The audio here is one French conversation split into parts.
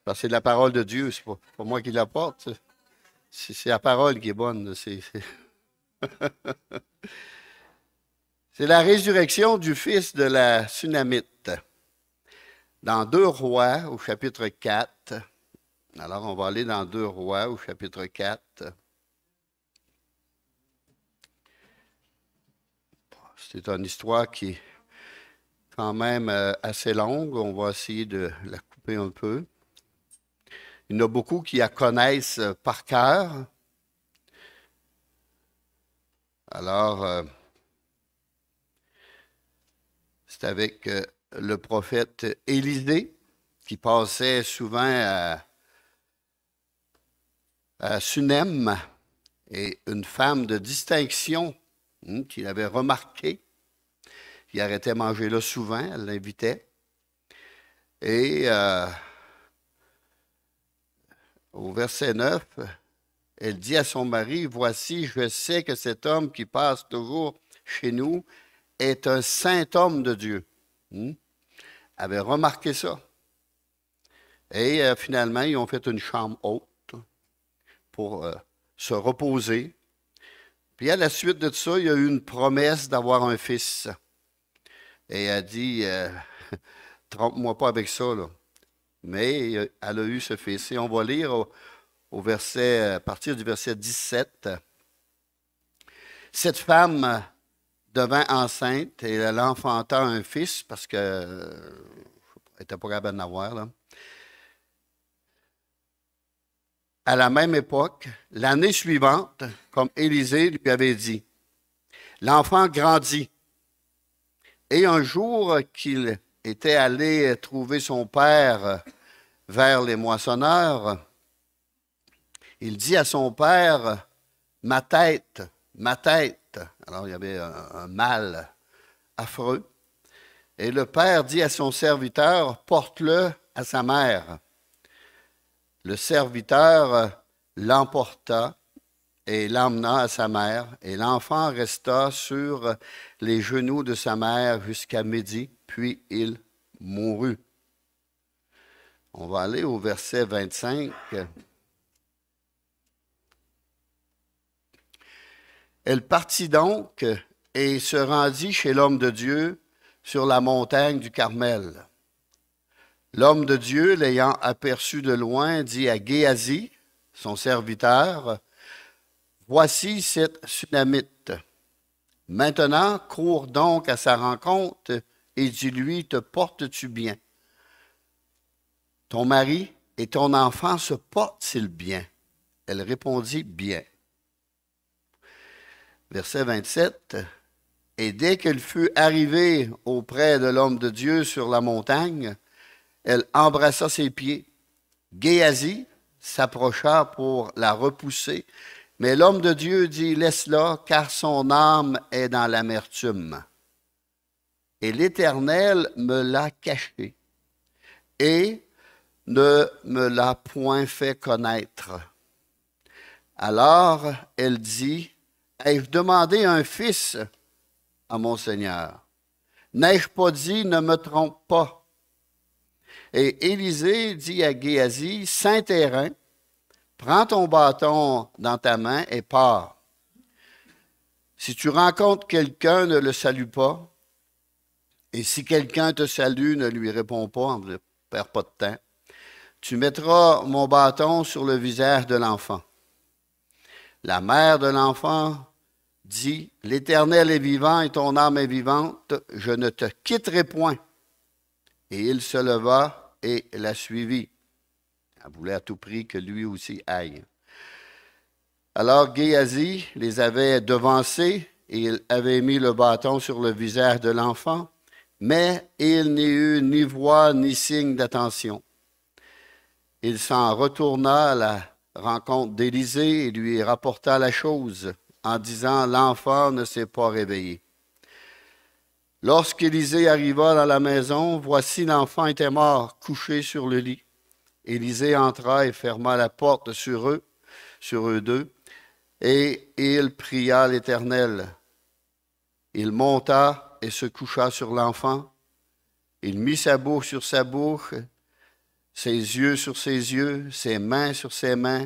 Parce que c'est de la parole de Dieu, c'est pas moi qui l'apporte. C'est la parole qui est bonne. C'est la résurrection du fils de la Sunamite. Dans 2 Rois, au chapitre 4. Alors, on va aller dans 2 Rois, au chapitre 4. C'est une histoire qui est quand même assez longue. On va essayer de la couper un peu. Il y en a beaucoup qui la connaissent par cœur. Alors, c'est avec le prophète Élisée qui passait souvent à Sunem et une femme de distinction qu'il avait remarqué. Il arrêtait de manger là souvent, elle l'invitait. Et au verset 9, elle dit à son mari, « Voici, je sais que cet homme qui passe toujours chez nous est un saint homme de Dieu. Elle avait remarqué ça. Et finalement, ils ont fait une chambre haute pour se reposer. Puis à la suite de ça, il y a eu une promesse d'avoir un fils. Et elle a dit, trompe-moi pas avec ça, là. Mais elle a eu ce fils. Et on va lire au verset, à partir du verset 17. Cette femme devint enceinte et elle enfanta un fils parce qu'elle n'était pas capable d'en avoir, là. À la même époque, l'année suivante, comme Élisée lui avait dit, l'enfant grandit. Et un jour qu'il était allé trouver son père vers les moissonneurs, il dit à son père, ma tête, ma tête. Alors il y avait un mal affreux. Et le père dit à son serviteur, porte-le à sa mère. Le serviteur l'emporta et l'emmena à sa mère, et l'enfant resta sur les genoux de sa mère jusqu'à midi, puis il mourut. On va aller au verset 25. Elle partit donc et se rendit chez l'homme de Dieu sur la montagne du Carmel. L'homme de Dieu, l'ayant aperçu de loin, dit à Géasi, son serviteur, « Voici cette Sunamite. Maintenant, cours donc à sa rencontre et dis-lui, te portes-tu bien? Ton mari et ton enfant se portent-ils bien? » Elle répondit, « Bien. » Verset 27. Et dès qu'elle fut arrivée auprès de l'homme de Dieu sur la montagne, elle embrassa ses pieds. Géasi s'approcha pour la repousser, mais l'homme de Dieu dit, « Laisse-la, car son âme est dans l'amertume. Et l'Éternel me l'a cachée et ne me l'a point fait connaître. » Alors elle dit, « Ai-je demandé un fils à mon Seigneur? N'ai-je pas dit, ne me trompe pas? » Et Élisée dit à Géasi, « Saint terrain, prends ton bâton dans ta main et pars. Si tu rencontres quelqu'un, ne le salue pas. Et si quelqu'un te salue, ne lui réponds pas, ne perds pas de temps. Tu mettras mon bâton sur le visage de l'enfant. » La mère de l'enfant dit, « L'Éternel est vivant et ton âme est vivante, je ne te quitterai point. » Et il se leva et la suivit. Elle voulait à tout prix que lui aussi aille. Alors Géasi les avait devancés et il avait mis le bâton sur le visage de l'enfant, mais il n'y eut ni voix ni signe d'attention. Il s'en retourna à la rencontre d'Élisée et lui rapporta la chose en disant, « L'enfant ne s'est pas réveillé. » Lorsqu'Élisée arriva dans la maison, voici l'enfant était mort, couché sur le lit. Élisée entra et ferma la porte sur eux deux, et il pria l'Éternel. Il monta et se coucha sur l'enfant. Il mit sa bouche sur sa bouche, ses yeux sur ses yeux, ses mains sur ses mains,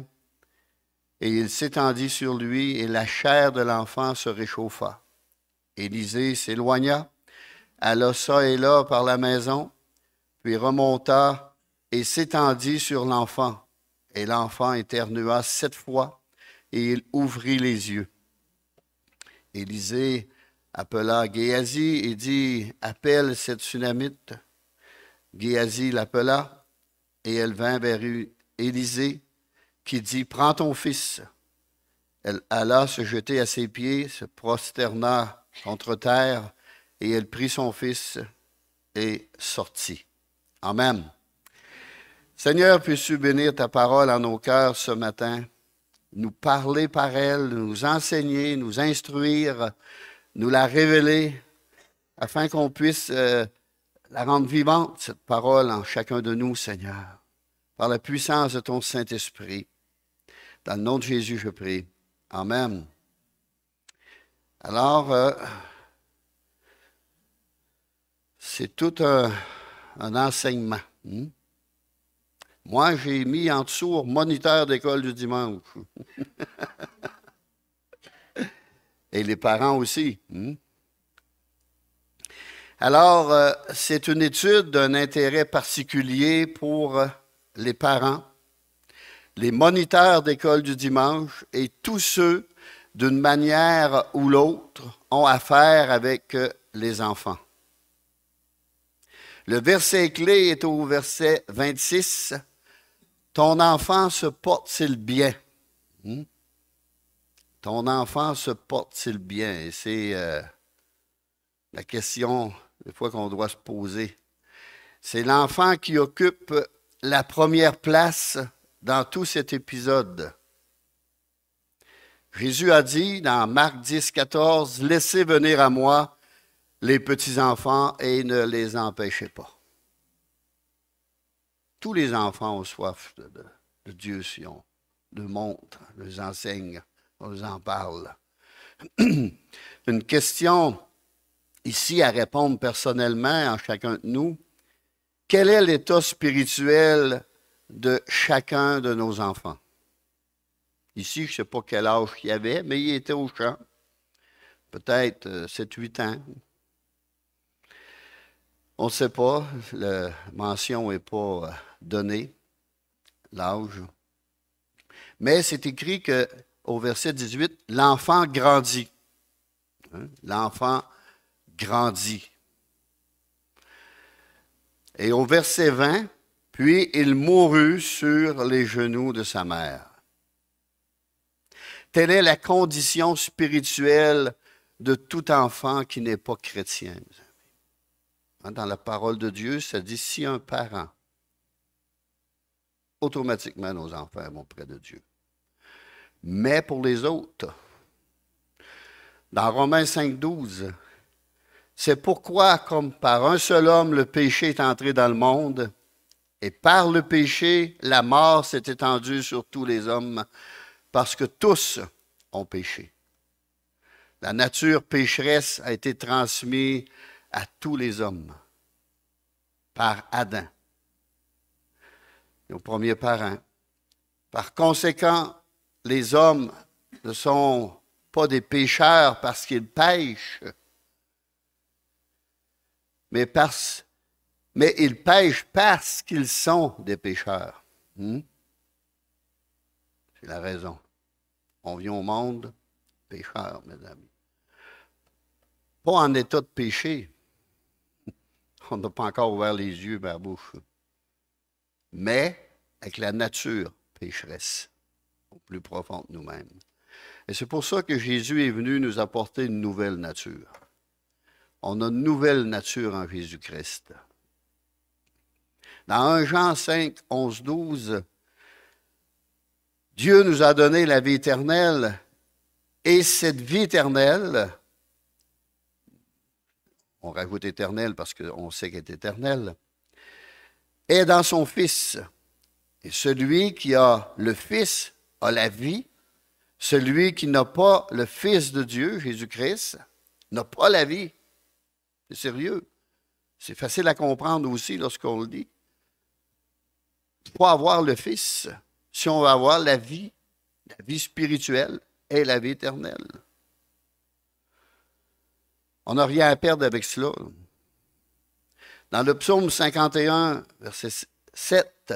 et il s'étendit sur lui, et la chair de l'enfant se réchauffa. Élisée s'éloigna, alla çà et là par la maison, puis remonta et s'étendit sur l'enfant. Et l'enfant éternua 7 fois, et il ouvrit les yeux. Élisée appela Géasi et dit, « Appelle cette Sunamite. » Géasi l'appela, et elle vint vers Élisée, qui dit, « Prends ton fils. » Elle alla se jeter à ses pieds, se prosterna contre terre, et elle prit son fils et sortit. Amen. Seigneur, puisses-tu bénir ta parole en nos cœurs ce matin, nous parler par elle, nous enseigner, nous instruire, nous la révéler, afin qu'on puisse la rendre vivante, cette parole, en chacun de nous, Seigneur, par la puissance de ton Saint-Esprit. Dans le nom de Jésus, je prie. Amen. Alors, c'est tout un enseignement. Moi, j'ai mis en dessous moniteur d'école du dimanche. Et les parents aussi. Alors, c'est une étude d'un intérêt particulier pour les parents, les moniteurs d'école du dimanche et tous ceux, d'une manière ou l'autre, ont affaire avec les enfants. Le verset clé est au verset 26. « Ton enfant se porte-t-il bien? » Ton enfant se porte-t-il bien? Et c'est la question, des fois, qu'on doit se poser. C'est l'enfant qui occupe la première place dans tout cet épisode. Jésus a dit dans Marc 10, 14, « Laissez venir à moi les petits-enfants et ne les empêchez pas. » Tous les enfants ont soif de Dieu si on le montre, les enseigne, on les en parle. Une question ici à répondre personnellement à chacun de nous. Quel est l'état spirituel de chacun de nos enfants? Ici, je ne sais pas quel âge il y avait, mais il était au champ. Peut-être 7-8 ans. On ne sait pas, la mention n'est pas donnée, l'âge. Mais c'est écrit qu'au verset 18, l'enfant grandit. L'enfant grandit. Et au verset 20, puis il mourut sur les genoux de sa mère. Telle est la condition spirituelle de tout enfant qui n'est pas chrétien. Dans la parole de Dieu, ça dit, si un parent, automatiquement nos enfants vont près de Dieu. Mais pour les autres, dans Romains 5, 12, c'est pourquoi, comme par un seul homme, le péché est entré dans le monde, et par le péché, la mort s'est étendue sur tous les hommes, parce que tous ont péché. La nature pécheresse a été transmise à tous les hommes par Adam, nos premiers parents. Par conséquent, les hommes ne sont pas des pécheurs parce qu'ils pêchent, mais ils pêchent parce qu'ils sont des pécheurs. C'est la raison. On vient au monde pécheur, mes amis. Pas en état de péché. On n'a pas encore ouvert les yeux vers la bouche. Mais avec la nature pécheresse, au plus profond de nous-mêmes. Et c'est pour ça que Jésus est venu nous apporter une nouvelle nature. On a une nouvelle nature en Jésus-Christ. Dans 1 Jean 5, 11, 12, Dieu nous a donné la vie éternelle, et cette vie éternelle, on rajoute éternelle parce qu'on sait qu'elle est éternelle, est dans son Fils. Et celui qui a le Fils a la vie. Celui qui n'a pas le Fils de Dieu, Jésus-Christ, n'a pas la vie. C'est sérieux. C'est facile à comprendre aussi lorsqu'on le dit. pour avoir le Fils, si on veut avoir la vie spirituelle et la vie éternelle. On n'a rien à perdre avec cela. Dans le psaume 51, verset 7,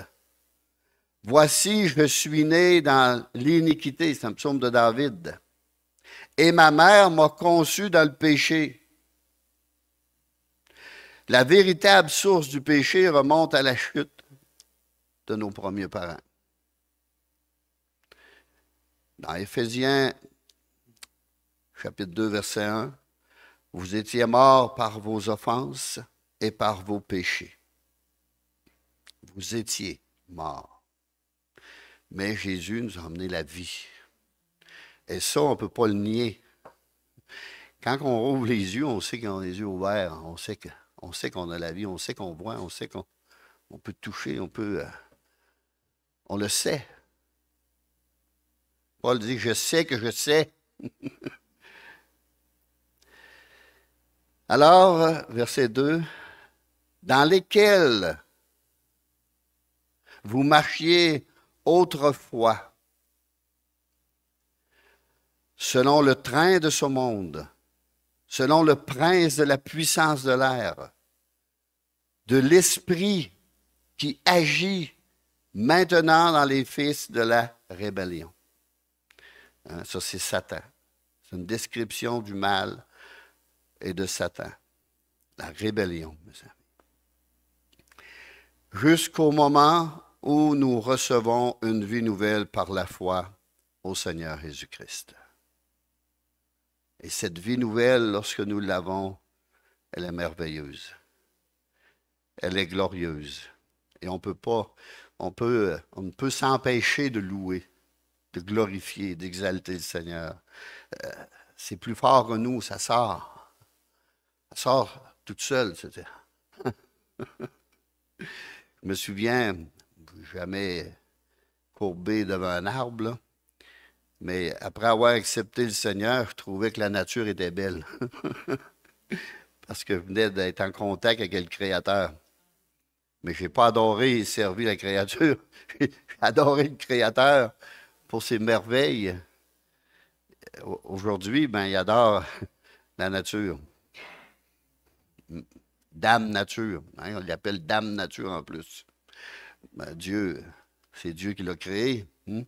« Voici, je suis né dans l'iniquité », c'est un psaume de David, « et ma mère m'a conçu dans le péché. » La véritable source du péché remonte à la chute de nos premiers parents. Dans Éphésiens, chapitre 2, verset 1, « Vous étiez morts par vos offenses et par vos péchés. » Vous étiez morts. Mais Jésus nous a amené la vie. Et ça, on ne peut pas le nier. Quand on rouvre les yeux, on sait qu'on a les yeux ouverts. On sait qu'on a la vie, on sait qu'on voit, on sait qu'on peut toucher, on le sait. Paul dit, je sais que je sais. Alors, verset 2, dans lesquels vous marchiez autrefois, selon le train de ce monde, selon le prince de la puissance de l'air, de l'esprit qui agit maintenant dans les fils de la rébellion. Hein, ça, c'est Satan. C'est une description du mal et de Satan. La rébellion, mes amis. Jusqu'au moment où nous recevons une vie nouvelle par la foi au Seigneur Jésus-Christ. Et cette vie nouvelle, lorsque nous l'avons, elle est merveilleuse. Elle est glorieuse. Et on ne peut s'empêcher de louer, de glorifier, d'exalter le Seigneur. C'est plus fort que nous, ça sort. Ça sort toute seule, c'était. Je me souviens, jamais courbé devant un arbre, là. Mais après avoir accepté le Seigneur, je trouvais que la nature était belle. Parce que je venais d'être en contact avec le Créateur. Mais je n'ai pas adoré et servi la créature. J'ai adoré le Créateur pour ses merveilles. Aujourd'hui, il adore la nature. Dame nature. Hein, on l'appelle Dame nature en plus. Dieu, c'est Dieu qui l'a créé. Hein?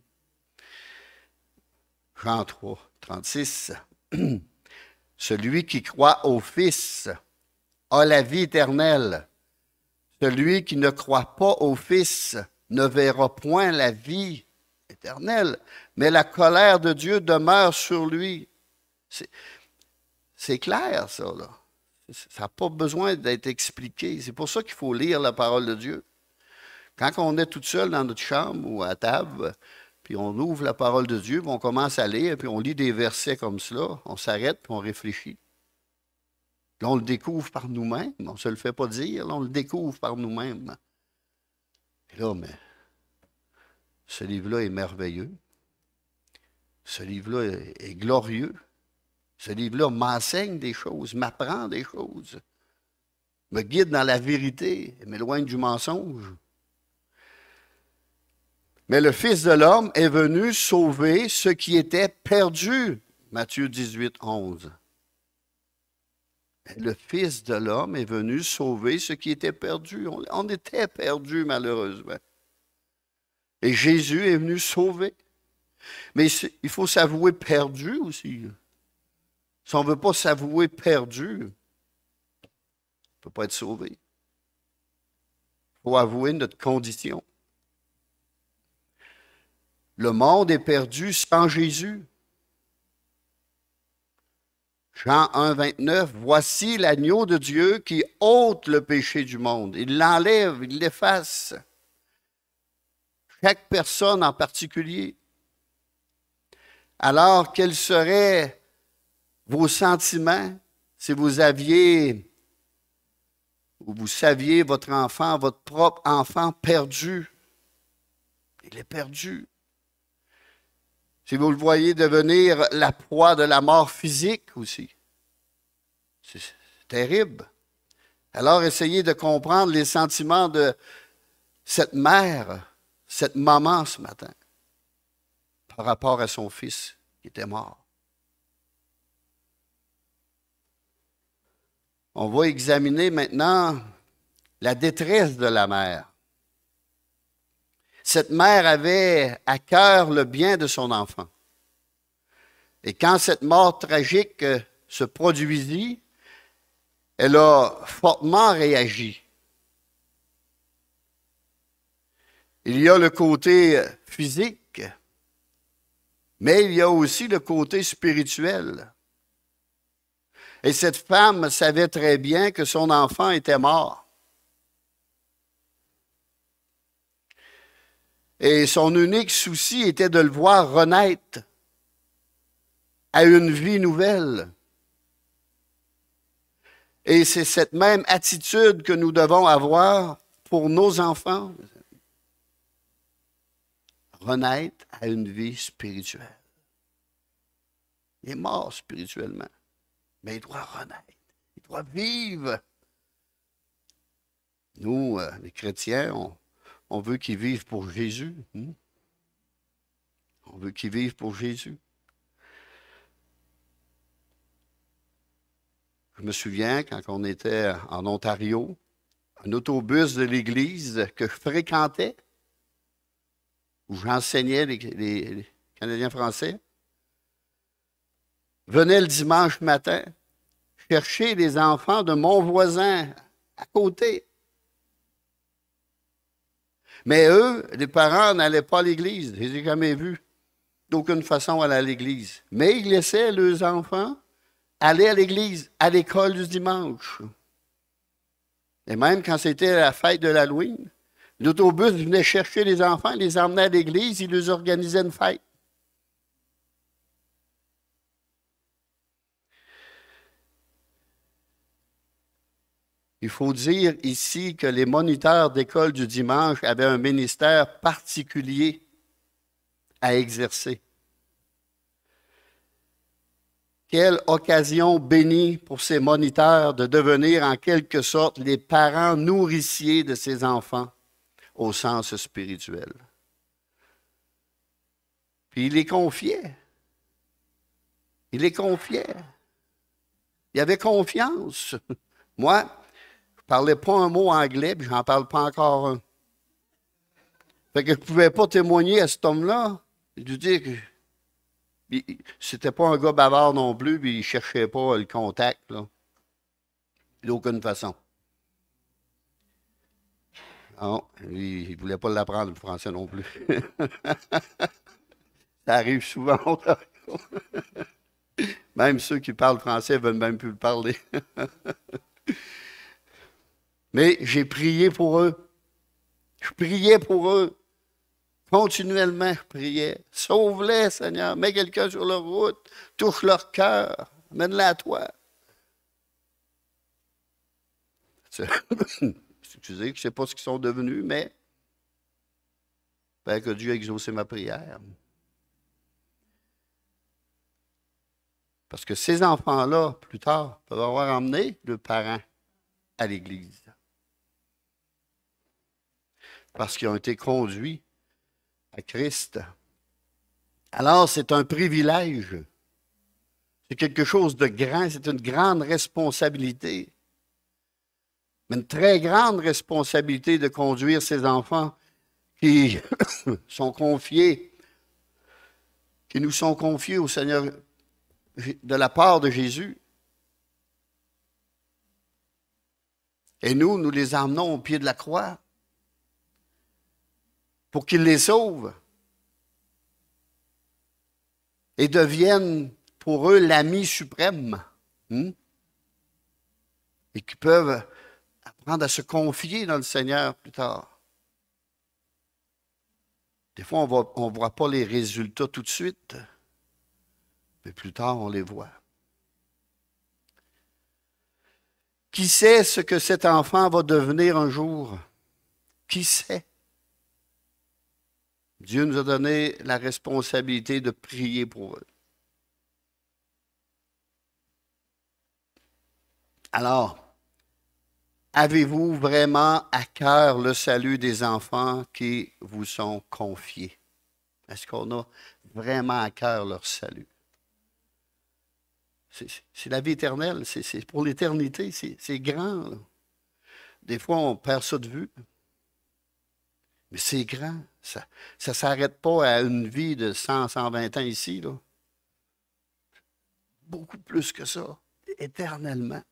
Jean 3, 36. Celui qui croit au Fils a la vie éternelle. Celui qui ne croit pas au Fils ne verra point la vie éternelle, mais la colère de Dieu demeure sur lui. C'est clair, ça, là. Ça n'a pas besoin d'être expliqué. C'est pour ça qu'il faut lire la parole de Dieu. Quand on est tout seul dans notre chambre ou à table, puis on ouvre la parole de Dieu, puis on commence à lire, puis on lit des versets comme cela, on s'arrête, puis on réfléchit. Là, on le découvre par nous-mêmes. On ne se le fait pas dire, là, on le découvre par nous-mêmes. Et là, mais ce livre-là est merveilleux. Ce livre-là est glorieux. Ce livre-là m'enseigne des choses, m'apprend des choses, me guide dans la vérité et m'éloigne du mensonge. Mais le Fils de l'homme est venu sauver ce qui était perdu. Matthieu 18, 11. Le Fils de l'homme est venu sauver ce qui était perdu. On était perdu, malheureusement. Et Jésus est venu sauver. Mais il faut s'avouer perdu aussi. Si on ne veut pas s'avouer perdu, on ne peut pas être sauvé. Il faut avouer notre condition. Le monde est perdu sans Jésus. Jean 1, 29, « Voici l'agneau de Dieu qui ôte le péché du monde. » Il l'enlève, il l'efface. Chaque personne en particulier. Alors, quels seraient vos sentiments si vous aviez, ou vous saviez votre enfant, votre propre enfant perdu? Il est perdu. Si vous le voyez devenir la proie de la mort physique aussi. C'est terrible. Alors, essayez de comprendre les sentiments de cette mère cette maman ce matin par rapport à son fils qui était mort. On va examiner maintenant la détresse de la mère. Cette mère avait à cœur le bien de son enfant. Et quand cette mort tragique se produisit, elle a fortement réagi. Il y a le côté physique, mais il y a aussi le côté spirituel. Et cette femme savait très bien que son enfant était mort. Et son unique souci était de le voir renaître à une vie nouvelle. Et c'est cette même attitude que nous devons avoir pour nos enfants. Renaître à une vie spirituelle. Il est mort spirituellement, mais il doit renaître. Il doit vivre. Nous, les chrétiens, on veut qu'ils vivent pour Jésus. On veut qu'ils vivent pour Jésus. Je me souviens, quand on était en Ontario, un autobus de l'église que je fréquentais, où j'enseignais les Canadiens français, venait le dimanche matin chercher les enfants de mon voisin à côté. Mais eux, les parents n'allaient pas à l'église. Je ne les ai jamais vus d'aucune façon aller à l'église. Mais ils laissaient leurs enfants aller à l'église, à l'école du dimanche. Et même quand c'était la fête de l'Halloween, l'autobus venait chercher les enfants, les emmenait à l'église, ils leur organisaient une fête. Il faut dire ici que les moniteurs d'école du dimanche avaient un ministère particulier à exercer. Quelle occasion bénie pour ces moniteurs de devenir en quelque sorte les parents nourriciers de ces enfants au sens spirituel. Puis il les confiait. Il les confiait. Il avait confiance. Moi, je ne parlais pas un mot anglais, puis je n'en parle pas encore un. Fait que je ne pouvais pas témoigner à cet homme-là. Je lui dis que c'était pas un gars bavard non plus, puis il ne cherchait pas le contact, là. D'aucune façon. Non, lui, il ne voulait pas l'apprendre, le français non plus. Ça arrive souvent. Même ceux qui parlent français ne veulent même plus le parler. Mais j'ai prié pour eux. Je priais pour eux. Continuellement, je priais. Sauve-les, Seigneur. Mets quelqu'un sur leur route. Touche leur cœur. Mène-les à toi. Excusez, je ne sais pas ce qu'ils sont devenus, mais j'espère que Dieu a exaucé ma prière. Parce que ces enfants-là, plus tard, peuvent avoir emmené leurs parents à l'Église. Parce qu'ils ont été conduits à Christ. Alors, c'est un privilège. C'est quelque chose de grand, c'est une grande responsabilité. Mais une très grande responsabilité de conduire ces enfants qui sont confiés, qui nous sont confiés au Seigneur de la part de Jésus. Et nous les emmenons au pied de la croix pour qu'il les sauve et deviennent pour eux l'ami suprême. Et qui peuvent apprendre à se confier dans le Seigneur plus tard. Des fois, on ne voit pas les résultats tout de suite, mais plus tard, on les voit. Qui sait ce que cet enfant va devenir un jour? Qui sait? Dieu nous a donné la responsabilité de prier pour eux. Alors, avez-vous vraiment à cœur le salut des enfants qui vous sont confiés? Est-ce qu'on a vraiment à cœur leur salut? C'est la vie éternelle, c'est pour l'éternité, c'est grand, là. Des fois, on perd ça de vue, mais c'est grand. Ça ne s'arrête pas à une vie de 100, 120 ans ici, là. Beaucoup plus que ça, éternellement.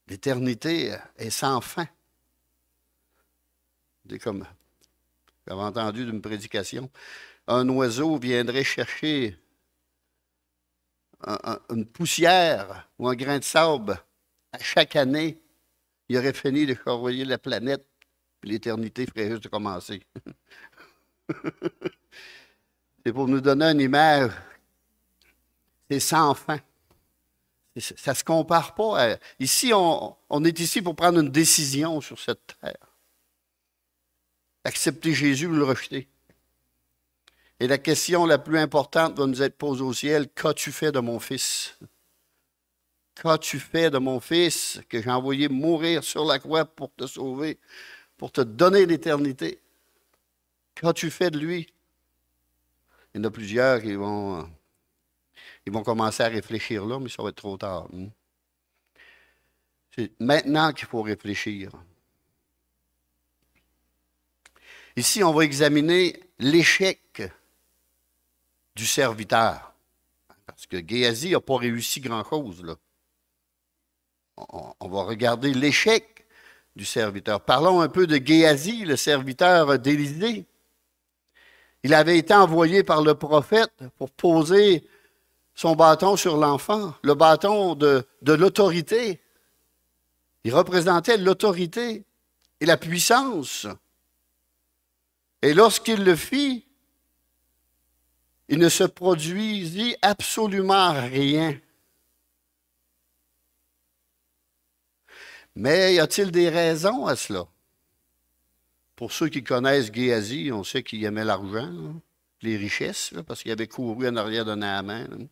L'éternité est sans fin. C'est comme j'avais entendu d'une prédication, un oiseau viendrait chercher une poussière ou un grain de sable à chaque année. Il aurait fini de charroyer la planète, puis l'éternité ferait juste commencer. C'est pour nous donner une image. C'est sans fin. Ça ne se compare pas. Ici, on est ici pour prendre une décision sur cette terre. Accepter Jésus ou le rejeter. Et la question la plus importante va nous être posée au ciel, qu'as-tu fait de mon fils? Qu'as-tu fait de mon fils que j'ai envoyé mourir sur la croix pour te sauver, pour te donner l'éternité? Qu'as-tu fait de lui? Il y en a plusieurs qui vont commencer à réfléchir là, mais ça va être trop tard. C'est maintenant qu'il faut réfléchir. Ici, on va examiner l'échec du serviteur. Parce que Géasi n'a pas réussi grand-chose, là. On va regarder l'échec du serviteur. Parlons un peu de Géasi, le serviteur d'Élisée. Il avait été envoyé par le prophète pour poser son bâton sur l'enfant, le bâton de l'autorité. Il représentait l'autorité et la puissance. Et lorsqu'il le fit, il ne se produisit absolument rien. Mais y a-t-il des raisons à cela? Pour ceux qui connaissent Géasi, on sait qu'il aimait l'argent, là, les richesses, là, parce qu'il avait couru en arrière de Naaman, là,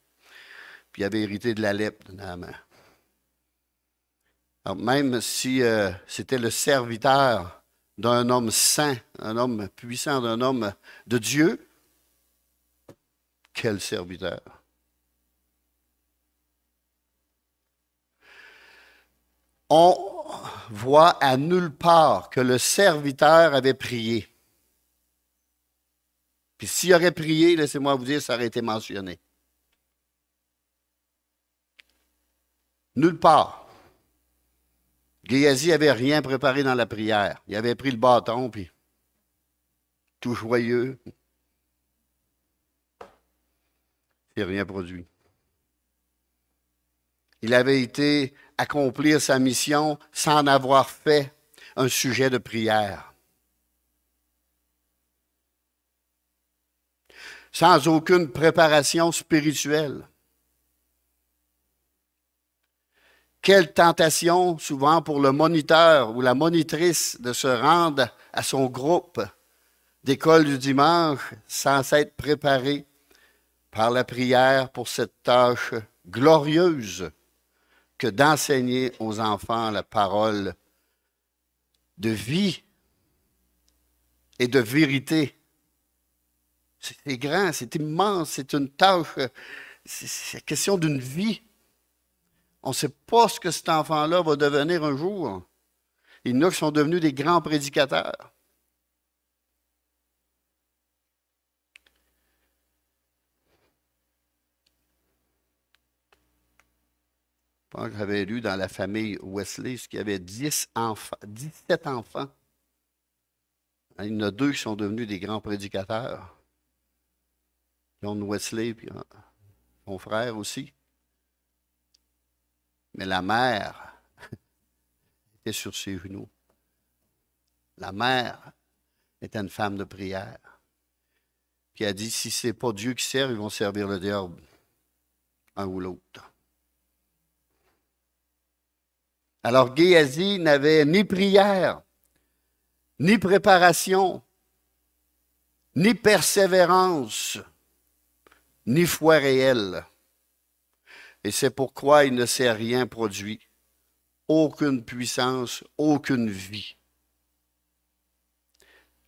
puis il avait hérité de la lèpre de Naaman. Alors, même si c'était le serviteur d'un homme saint, un homme puissant, d'un homme de Dieu, quel serviteur! On voit à nulle part que le serviteur avait prié. Puis s'il aurait prié, laissez-moi vous dire, ça aurait été mentionné. Nulle part. Géasi n'avait rien préparé dans la prière. Il avait pris le bâton, puis tout joyeux. Il n'a rien produit. Il avait été accomplir sa mission sans en avoir fait un sujet de prière. Sans aucune préparation spirituelle. Quelle tentation, souvent, pour le moniteur ou la monitrice de se rendre à son groupe d'école du dimanche sans s'être préparé par la prière pour cette tâche glorieuse que d'enseigner aux enfants la parole de vie et de vérité. C'est grand, c'est immense, c'est une tâche, c'est la question d'une vie. On ne sait pas ce que cet enfant-là va devenir un jour. Il y en a qui sont devenus des grands prédicateurs. Je pense que j'avais lu dans la famille Wesley qu'il y avait 10 enfants, 17 enfants. Il y en a 2 qui sont devenus des grands prédicateurs. John Wesley, puis son frère aussi. Mais la mère était sur ses genoux. La mère était une femme de prière. Puis elle a dit, si ce n'est pas Dieu qui sert, ils vont servir le diable, un ou l'autre. Alors Géasi n'avait ni prière, ni préparation, ni persévérance, ni foi réelle. Et c'est pourquoi il ne s'est rien produit aucune puissance, aucune vie.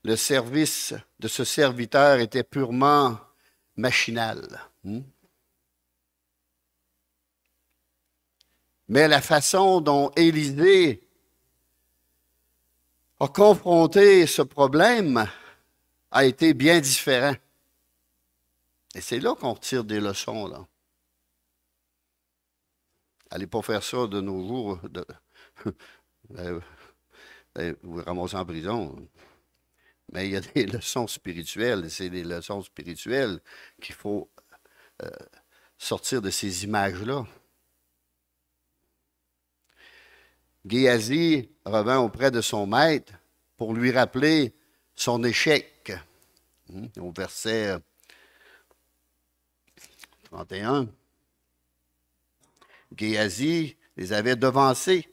Le service de ce serviteur était purement machinal. Mais la façon dont Élisée a confronté ce problème a été bien différent. Et c'est là qu'on retire des leçons, là. Allez pas faire ça de nos jours. Vous vous ramassez en prison. Mais il y a des leçons spirituelles. C'est des leçons spirituelles qu'il faut sortir de ces images-là. Géasi revint auprès de son maître pour lui rappeler son échec. Au verset 31. Géasi les avait devancés.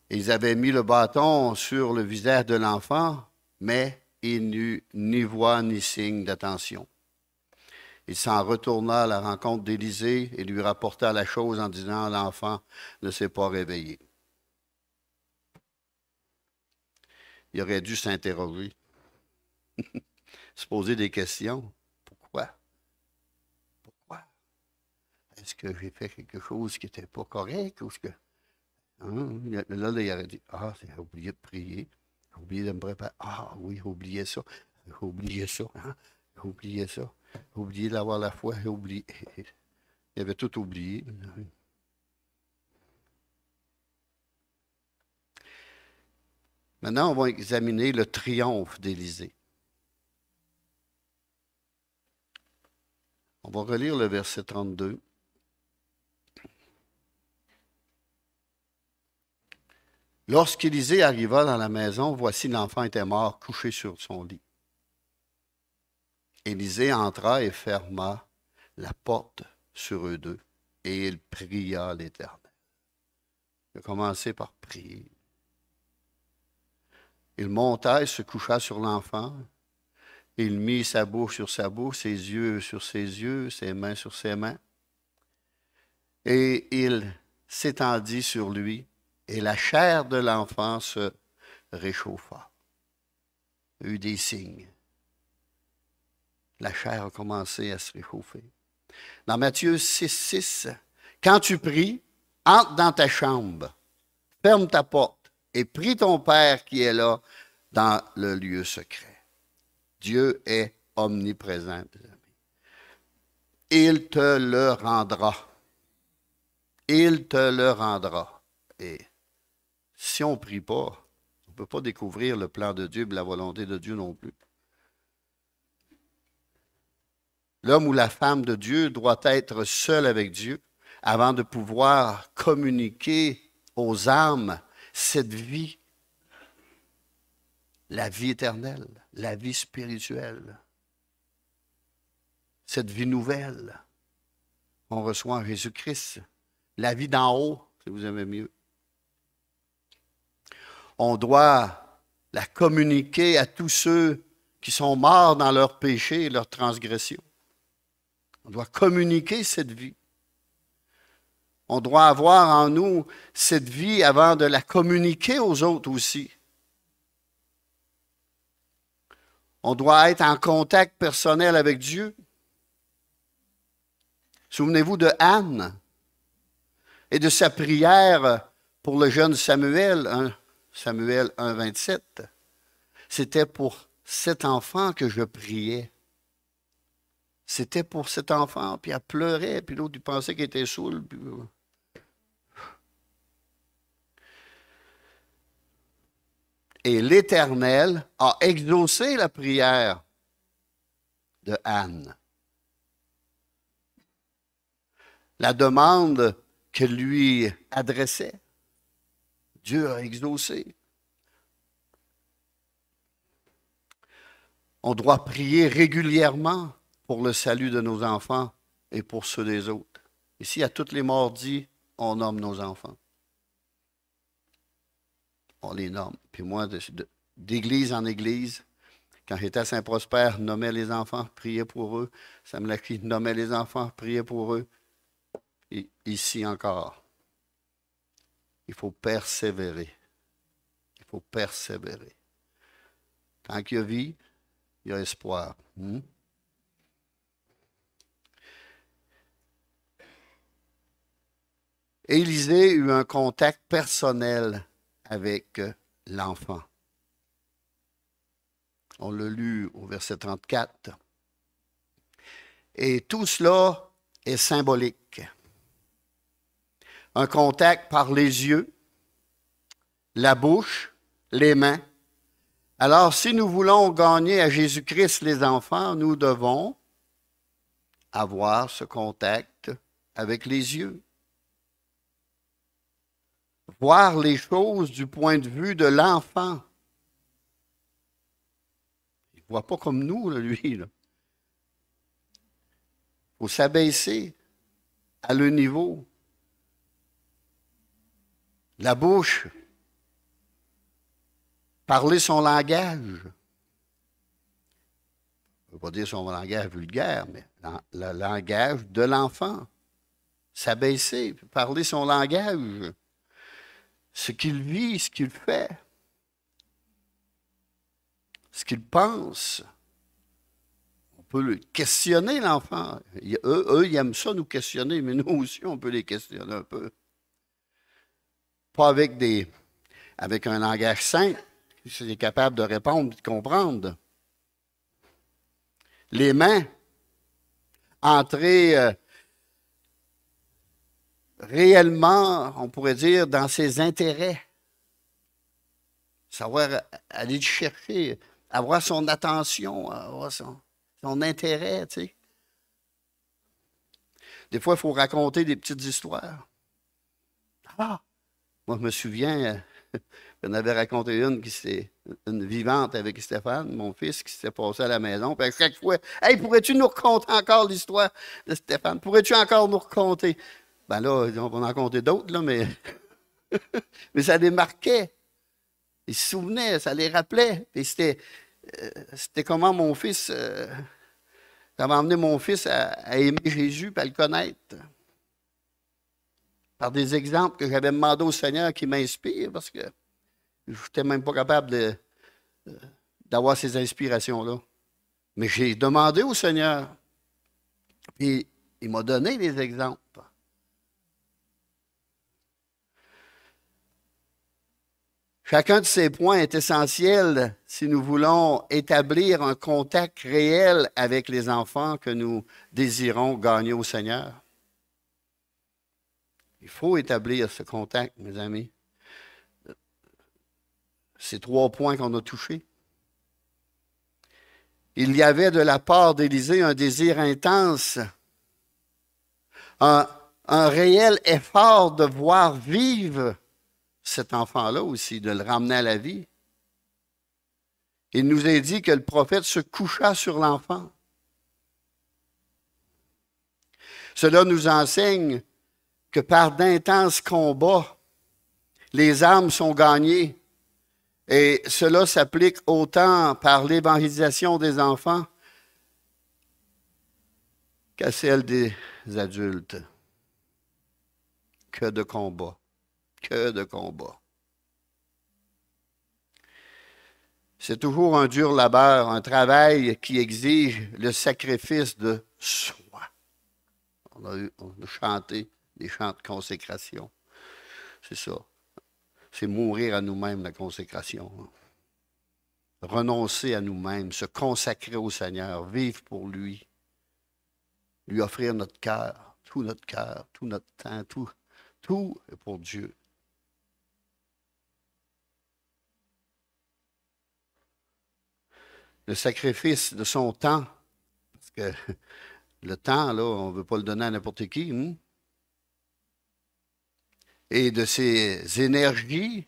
Ils avaient mis le bâton sur le visage de l'enfant, mais il n'eut ni voix ni signe d'attention. Il s'en retourna à la rencontre d'Élisée et lui rapporta la chose en disant, l'enfant ne s'est pas réveillé. Il aurait dû s'interroger, se poser des questions. Pourquoi? Pourquoi? Est-ce que j'ai fait quelque chose qui n'était pas correct? Ou que... Là, il aurait dit, j'ai oublié de prier, j'ai oublié de me préparer. Ah oui, j'ai oublié ça, j'ai oublié ça, j'ai oublié ça, j'ai oublié d'avoir la foi, j'ai oublié. Il avait tout oublié. Maintenant, on va examiner le triomphe d'Élisée. On va relire le verset 32. Lorsqu'Élisée arriva dans la maison, voici l'enfant était mort, couché sur son lit. Élisée entra et ferma la porte sur eux deux, et il pria l'Éternel. Il a commencé par prier. Il monta et se coucha sur l'enfant. Il mit sa bouche sur sa bouche, ses yeux sur ses yeux, ses mains sur ses mains. Et il s'étendit sur lui, et la chair de l'enfant se réchauffa. Il y a eu des signes. La chair a commencé à se réchauffer. Dans Matthieu 6, quand tu pries, entre dans ta chambre, ferme ta porte et prie ton Père qui est là dans le lieu secret. Dieu est omniprésent, mes amis. Il te le rendra. Il te le rendra. Et si on ne prie pas, on ne peut pas découvrir le plan de Dieu et la volonté de Dieu non plus. L'homme ou la femme de Dieu doit être seul avec Dieu avant de pouvoir communiquer aux âmes cette vie, la vie éternelle, la vie spirituelle, cette vie nouvelle qu'on reçoit en Jésus-Christ, la vie d'en haut, si vous aimez mieux. On doit la communiquer à tous ceux qui sont morts dans leurs péchés et leurs transgressions. On doit communiquer cette vie. On doit avoir en nous cette vie avant de la communiquer aux autres aussi. On doit être en contact personnel avec Dieu. Souvenez-vous de Anne et de sa prière pour le jeune Samuel, Samuel 1, 27. C'était pour cet enfant que je priais. C'était pour cet enfant, puis elle pleurait, puis l'autre, il pensait qu'il était saoul. Puis... Et l'Éternel a exaucé la prière de Anne. La demande qu'elle lui adressait, Dieu a exaucé. On doit prier régulièrement pour le salut de nos enfants et pour ceux des autres. Ici, à toutes les mardis, on nomme nos enfants. On les nomme. Puis moi, d'église en église, quand j'étais à Saint-Prosper, je nommais les enfants, priais pour eux. Samlaki nommait les enfants, priais pour eux. Et ici encore. Il faut persévérer. Il faut persévérer. Tant qu'il y a vie, il y a espoir. Élisée eut un contact personnel avec l'enfant. On l'a lu au verset 34. Et tout cela est symbolique. Un contact par les yeux, la bouche, les mains. Alors, si nous voulons gagner à Jésus-Christ les enfants, nous devons avoir ce contact avec les yeux. Voir les choses du point de vue de l'enfant. Il ne voit pas comme nous, là, lui. Il faut s'abaisser à le niveau. La bouche, parler son langage. Je ne veux pas dire son langage vulgaire, mais le langage de l'enfant. S'abaisser, parler son langage. Ce qu'il vit, ce qu'il fait, ce qu'il pense. On peut le questionner, l'enfant. Eux, ils aiment ça, nous questionner, mais nous aussi, on peut les questionner un peu. Pas avec un langage simple, s'il est capable de répondre et de comprendre. Les mains, entrer réellement, on pourrait dire, dans ses intérêts. Savoir aller chercher, avoir son attention, avoir son intérêt, tu sais. Des fois, il faut raconter des petites histoires. Ah! Moi, je me souviens, j'en avais raconté une vivante avec Stéphane, mon fils, qui s'était passé à la maison. Puis à chaque fois, hey, pourrais-tu nous raconter encore l'histoire de Stéphane? Pourrais-tu encore nous raconter? Ben là, on va en raconter d'autres, là, mais, mais ça les marquait. Ils se souvenaient, ça les rappelait. Et c'était comment mon fils, j'avais emmené mon fils à aimer Jésus et à le connaître. Par des exemples que j'avais demandé au Seigneur qui m'inspirent, parce que je n'étais même pas capable d'avoir ces inspirations-là. Mais j'ai demandé au Seigneur, puis il m'a donné des exemples. Chacun de ces points est essentiel si nous voulons établir un contact réel avec les enfants que nous désirons gagner au Seigneur. Il faut établir ce contact, mes amis. Ces 3 points qu'on a touchés. Il y avait de la part d'Élisée un désir intense, un réel effort de voir vivre cet enfant-là aussi, de le ramener à la vie. Il nous est dit que le prophète se coucha sur l'enfant. Cela nous enseigne que par d'intenses combats, les âmes sont gagnées. Et cela s'applique autant par l'évangélisation des enfants qu'à celle des adultes. Que de combats. Que de combats. C'est toujours un dur labeur, un travail qui exige le sacrifice de soi. On a chanté des chants de consécration. C'est ça. C'est mourir à nous-mêmes, la consécration. Renoncer à nous-mêmes, se consacrer au Seigneur, vivre pour lui, lui offrir notre cœur, tout notre temps, tout est pour Dieu. Le sacrifice de son temps, parce que le temps, là, on ne veut pas le donner à n'importe qui, et de ses énergies,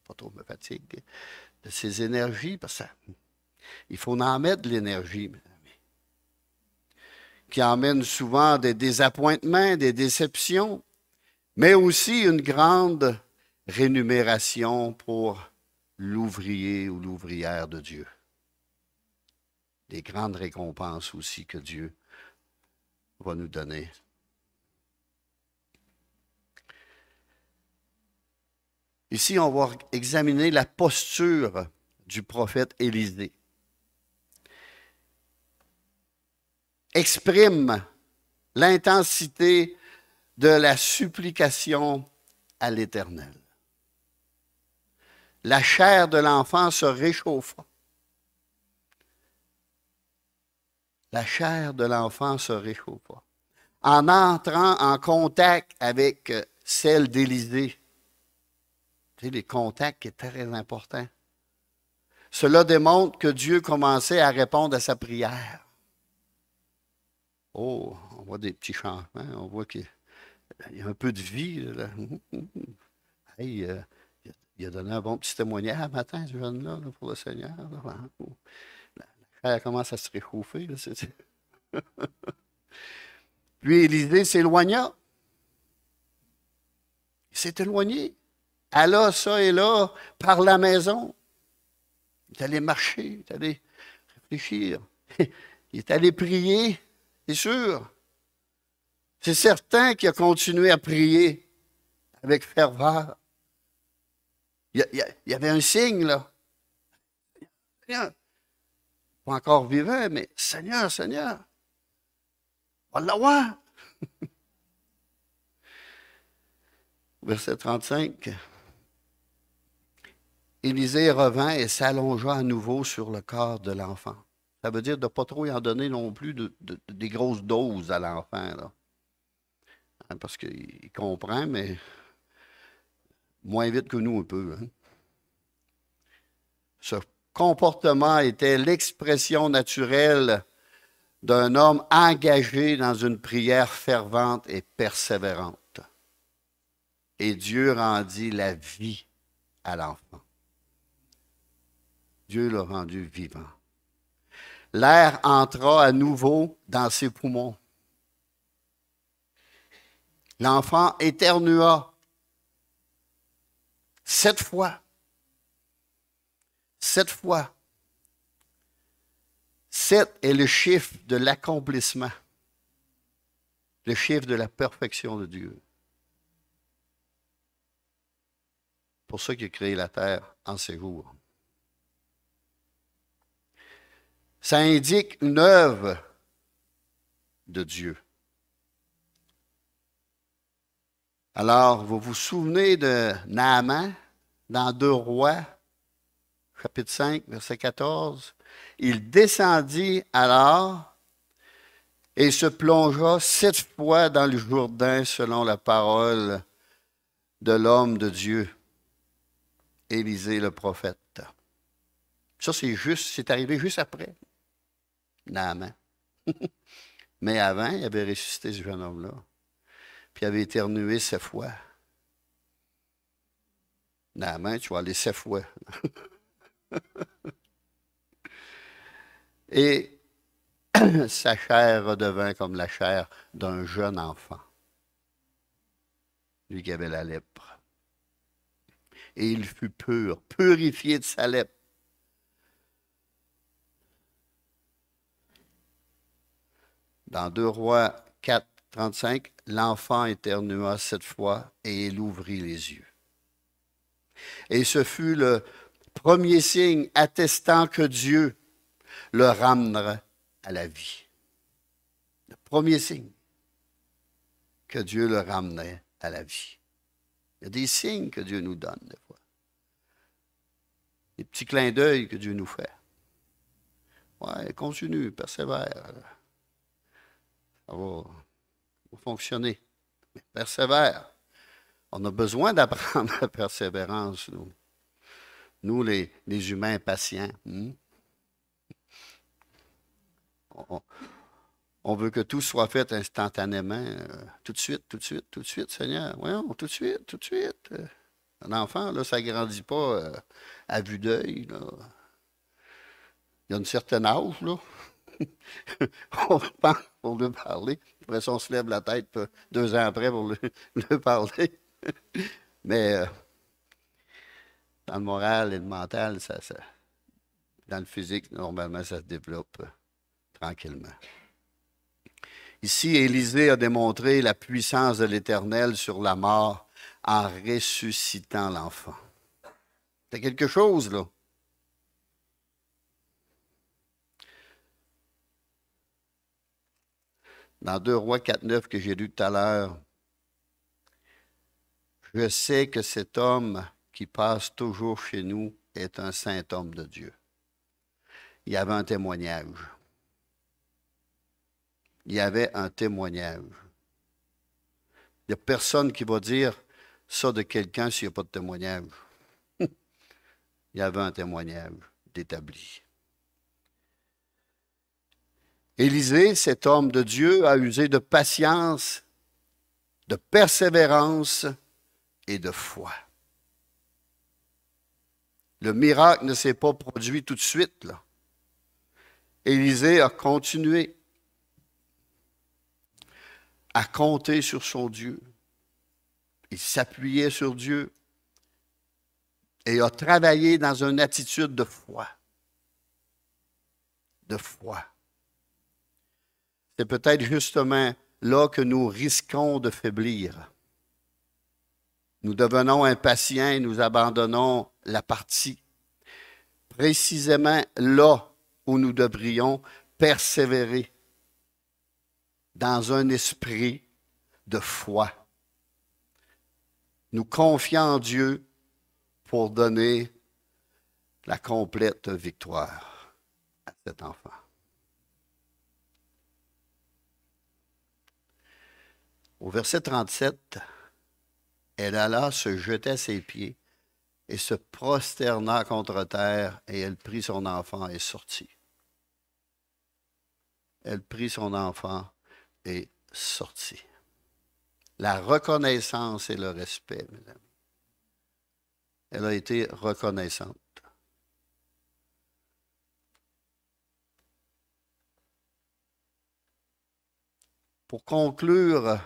pas trop me fatigue, de ses énergies, parce qu'il faut en mettre de l'énergie, qui emmène souvent des désappointements, des déceptions, mais aussi une grande rémunération pour l'ouvrier ou l'ouvrière de Dieu. Des grandes récompenses aussi que Dieu va nous donner. Ici, on va examiner la posture du prophète Élisée. Exprime l'intensité de la supplication à l'Éternel. La chair de l'enfant se réchauffa. La chair de l'enfant se réchauffa. En entrant en contact avec celle d'Élisée, tu sais, les contacts qui est très important. Cela démontre que Dieu commençait à répondre à sa prière. Oh, on voit des petits changements, on voit qu'il y a un peu de vie. Là. Hey, il a donné un bon petit témoignage ce matin, ce jeune-là, là, pour le Seigneur. Là. La chair commence à se réchauffer. Là, Puis Élisée s'éloigna. Il s'est éloigné. Alla ça et là par la maison. Il est allé marcher, il est allé réfléchir. Il est allé prier, c'est sûr. C'est certain qu'il a continué à prier avec ferveur. Il y avait un signe, là. Seigneur, pas encore vivant, mais Seigneur, Seigneur, on va l'avoir. Verset 35. Élisée revint et s'allongea à nouveau sur le corps de l'enfant. Ça veut dire de ne pas trop y en donner non plus des grosses doses à l'enfant, là. Parce qu'il comprend, mais moins vite que nous un peu. Hein. Ce comportement était l'expression naturelle d'un homme engagé dans une prière fervente et persévérante. Et Dieu rendit la vie à l'enfant. Dieu l'a rendu vivant. L'air entra à nouveau dans ses poumons. L'enfant éternua 7 fois. 7 fois. 7 est le chiffre de l'accomplissement, le chiffre de la perfection de Dieu. C'est pour ça qu'il a créé la terre en 6 jours. Ça indique une œuvre de Dieu. Alors, vous vous souvenez de Naaman dans 2 Rois, chapitre 5, verset 14. Il descendit alors et se plongea 7 fois dans le Jourdain selon la parole de l'homme de Dieu, Élisée le prophète. Ça, c'est arrivé juste après Naaman. Mais avant, il avait ressuscité ce jeune homme-là. Puis il avait éternué 7 fois. Naaman, tu vas aller 7 fois. Et sa chair redevint comme la chair d'un jeune enfant. Lui qui avait la lèpre. Et il fut pur, purifié de sa lèpre. Dans 2 Rois 4, 35, l'enfant éternua 7 fois et il ouvrit les yeux. Et ce fut le premier signe attestant que Dieu le ramènerait à la vie. Le premier signe que Dieu le ramenait à la vie. Il y a des signes que Dieu nous donne des fois. Des petits clins d'œil que Dieu nous fait. Ouais, continue, persévère. Ça va fonctionner. Mais persévère. On a besoin d'apprendre la persévérance, nous. Nous, les humains patients. On veut que tout soit fait instantanément, tout de suite, Seigneur. Voyons, tout de suite, tout de suite. Un enfant, là, ça ne grandit pas à vue d'œil. Là. Il y a une certaine âge, là. On pense pour lui parler. Après ça, on se lève la tête 2 ans après pour lui parler. Mais dans le moral et le mental, dans le physique, normalement, ça se développe tranquillement. Ici, Élisée a démontré la puissance de l'Éternel sur la mort en ressuscitant l'enfant. C'est quelque chose, là. Dans 2 Rois 4,9 que j'ai lu tout à l'heure, je sais que cet homme qui passe toujours chez nous est un saint homme de Dieu. Il y avait un témoignage. Il y avait un témoignage. Il n'y a personne qui va dire ça de quelqu'un s'il n'y a pas de témoignage. Il y avait un témoignage d'établi. Élisée, cet homme de Dieu, a usé de patience, de persévérance et de foi. Le miracle ne s'est pas produit tout de suite, là. Élisée a continué à compter sur son Dieu. Il s'appuyait sur Dieu et a travaillé dans une attitude de foi. De foi. C'est peut-être justement là que nous risquons de faiblir. Nous devenons impatients et nous abandonnons la partie. Précisément là où nous devrions persévérer dans un esprit de foi. Nous confions en Dieu pour donner la complète victoire à cet enfant. Au verset 37, elle alla se jeter à ses pieds et se prosterna contre terre, et elle prit son enfant et sortit. Elle prit son enfant et sortit. La reconnaissance et le respect, mes amis. Elle a été reconnaissante. Pour conclure,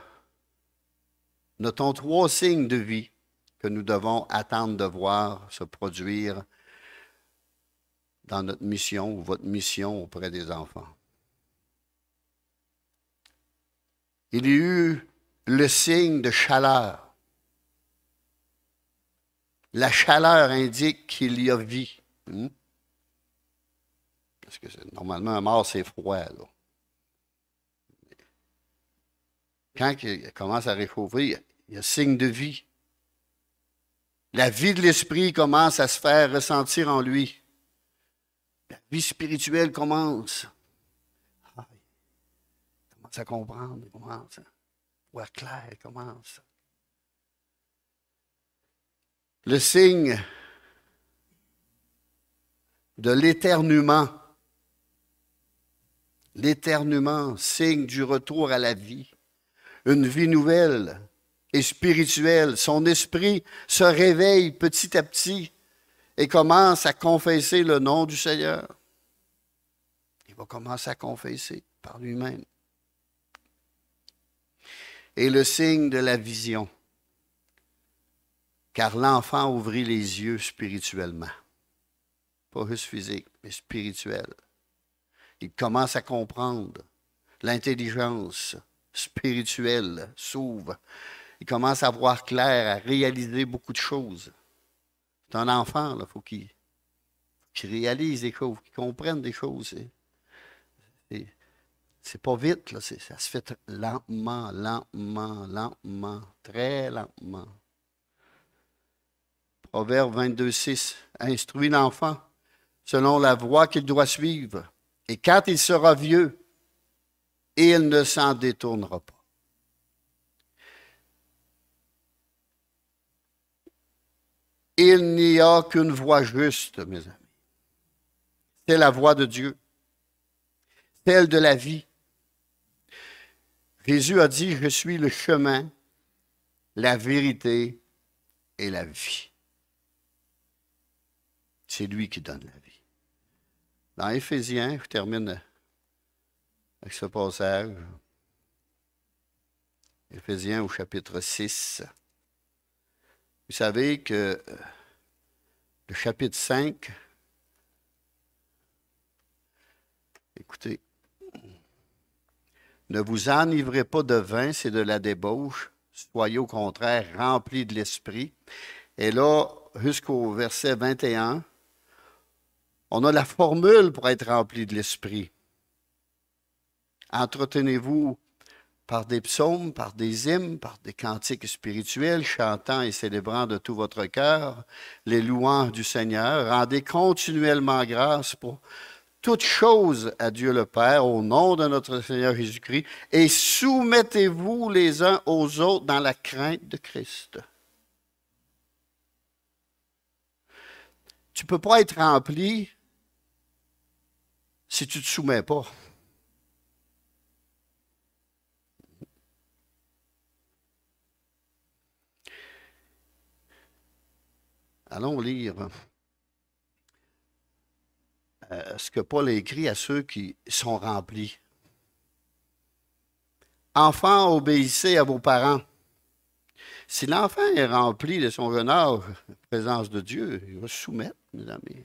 notons 3 signes de vie que nous devons attendre de voir se produire dans notre mission ou votre mission auprès des enfants. Il y a eu le signe de chaleur. La chaleur indique qu'il y a vie. Parce que normalement, un mort, c'est froid, là. Quand il commence à réchauffer, il y a signe de vie. La vie de l'esprit commence à se faire ressentir en lui. La vie spirituelle commence. Il commence à comprendre, il commence à voir clair, il commence. Le signe de l'éternuement. L'éternuement, signe du retour à la vie. Une vie nouvelle et spirituelle. Son esprit se réveille petit à petit et commence à confesser le nom du Seigneur. Il va commencer à confesser par lui-même. Et le signe de la vision. Car l'enfant ouvrit les yeux spirituellement. Pas juste physique, mais spirituel. Il commence à comprendre. L'intelligence spirituelle s'ouvre. Il commence à voir clair, à réaliser beaucoup de choses. C'est un enfant, il faut qu'il réalise des choses, qu'il comprenne des choses. C'est pas vite, là, ça se fait lentement, très lentement. Proverbe 22,6. Instruis l'enfant selon la voie qu'il doit suivre. Et quand il sera vieux, il ne s'en détournera pas. Il n'y a qu'une voie juste, mes amis. C'est la voie de Dieu, celle de la vie. Jésus a dit, je suis le chemin, la vérité et la vie. C'est lui qui donne la vie. Dans Éphésiens, je termine avec ce passage. Éphésiens au chapitre 6. Vous savez que le chapitre 5, écoutez, ne vous enivrez pas de vin, c'est de la débauche, soyez au contraire remplis de l'Esprit. Et là, jusqu'au verset 21, on a la formule pour être rempli de l'Esprit. Entretenez-vous par des psaumes, par des hymnes, par des cantiques spirituels, chantant et célébrant de tout votre cœur les louanges du Seigneur. Rendez continuellement grâce pour toutes choses à Dieu le Père, au nom de notre Seigneur Jésus-Christ, et soumettez-vous les uns aux autres dans la crainte de Christ. Tu ne peux pas être rempli si tu ne te soumets pas. Allons lire ce que Paul a écrit à ceux qui sont remplis. Enfants, obéissez à vos parents. Si l'enfant est rempli de son jeune âge, la présence de Dieu, il va se soumettre, mes amis,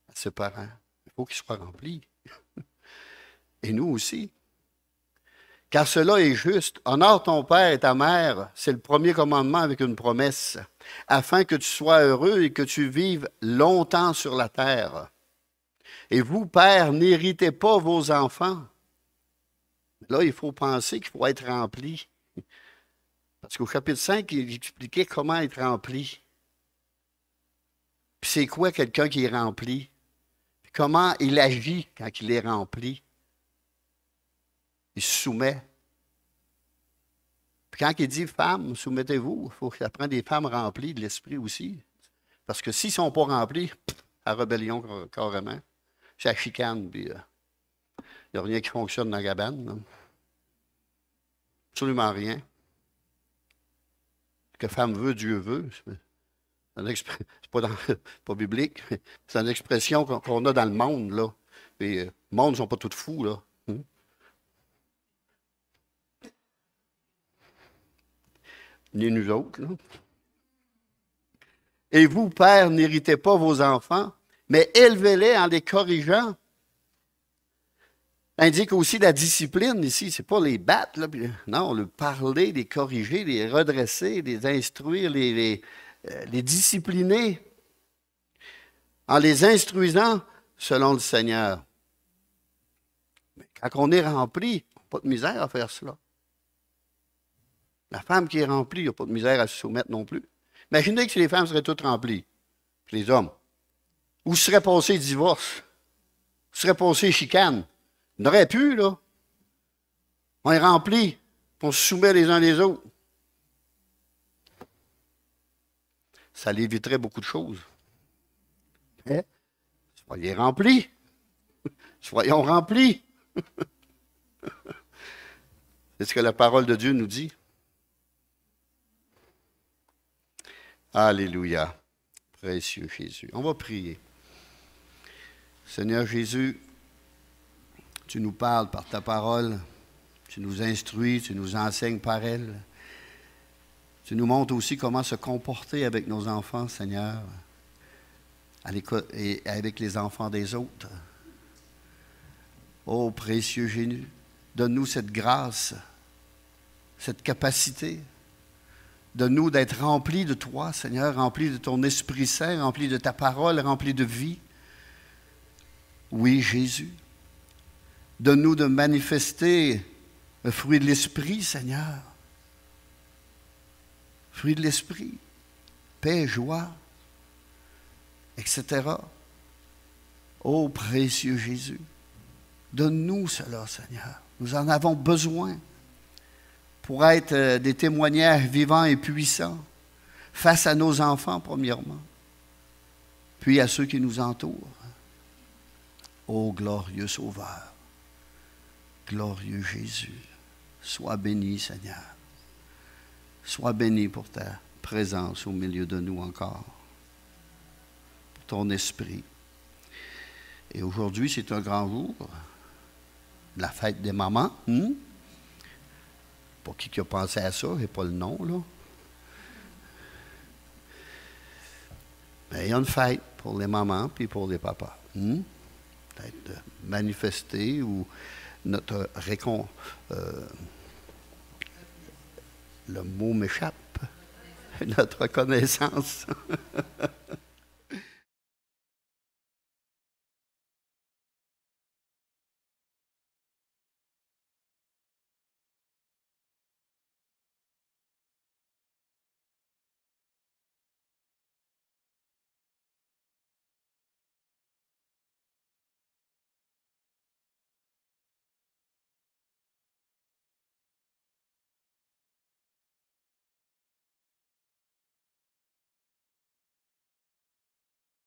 à ses parents. Il faut qu'il soit rempli. Et nous aussi. Car cela est juste. Honore ton père et ta mère. C'est le premier commandement avec une promesse, afin que tu sois heureux et que tu vives longtemps sur la terre. Et vous, pères, n'héritez pas vos enfants. Là, il faut penser qu'il faut être rempli. Parce qu'au chapitre 5, il expliquait comment être rempli. Puis c'est quoi quelqu'un qui est rempli? Puis comment il agit quand il est rempli? Il se soumet. Puis quand il dit femmes, soumettez-vous, il faut que ça prenne des femmes remplies de l'esprit aussi. Parce que s'ils ne sont pas remplis, à rébellion carrément, c'est la chicane, puis il n'y a rien qui fonctionne dans la cabane. Là. Absolument rien. Ce que femme veut, Dieu veut. C'est pas biblique, c'est une expression qu'on a dans le monde, là. Puis, le monde ne sont pas tous fous, là. Ni nous autres, là. Et vous, pères, n'héritez pas vos enfants, mais élevez-les en les corrigeant. Ça indique aussi la discipline ici. C'est pas les battre, là, non, le parler, les corriger, les redresser, les instruire, les discipliner en les instruisant selon le Seigneur. Mais quand on est rempli, on n'a pas de misère à faire cela. La femme qui est remplie, il n'y a pas de misère à se soumettre non plus. Imaginez que si les femmes seraient toutes remplies, puis les hommes, où serait passé divorce, où serait passé chicane. On aurait pu, là. On est rempli, on se soumet les uns les autres. Ça l'éviterait beaucoup de choses. Hein? Soyez remplis. Soyons remplis. C'est ce que la parole de Dieu nous dit. Alléluia. Précieux Jésus. On va prier. Seigneur Jésus, tu nous parles par ta parole, tu nous instruis, tu nous enseignes par elle. Tu nous montres aussi comment se comporter avec nos enfants, Seigneur, à l'école et avec les enfants des autres. Ô précieux Jésus, donne-nous cette grâce, cette capacité. Donne-nous d'être remplis de toi, Seigneur, remplis de ton Esprit Saint, remplis de ta parole, remplis de vie. Oui, Jésus. Donne-nous de manifester le fruit de l'Esprit, Seigneur. Fruit de l'Esprit, paix, joie, etc. Ô précieux Jésus, donne-nous cela, Seigneur. Nous en avons besoin pour être des témoignages vivants et puissants face à nos enfants, premièrement, puis à ceux qui nous entourent. Ô glorieux Sauveur, glorieux Jésus, sois béni, Seigneur. Sois béni pour ta présence au milieu de nous encore, pour ton esprit. Et aujourd'hui, c'est un grand jour, la fête des mamans. Pour qui a pensé à ça, j'ai pas le nom, là. Mais il y a une fête pour les mamans puis pour les papas. Peut-être de manifester ou notre Le mot m'échappe. Notre connaissance.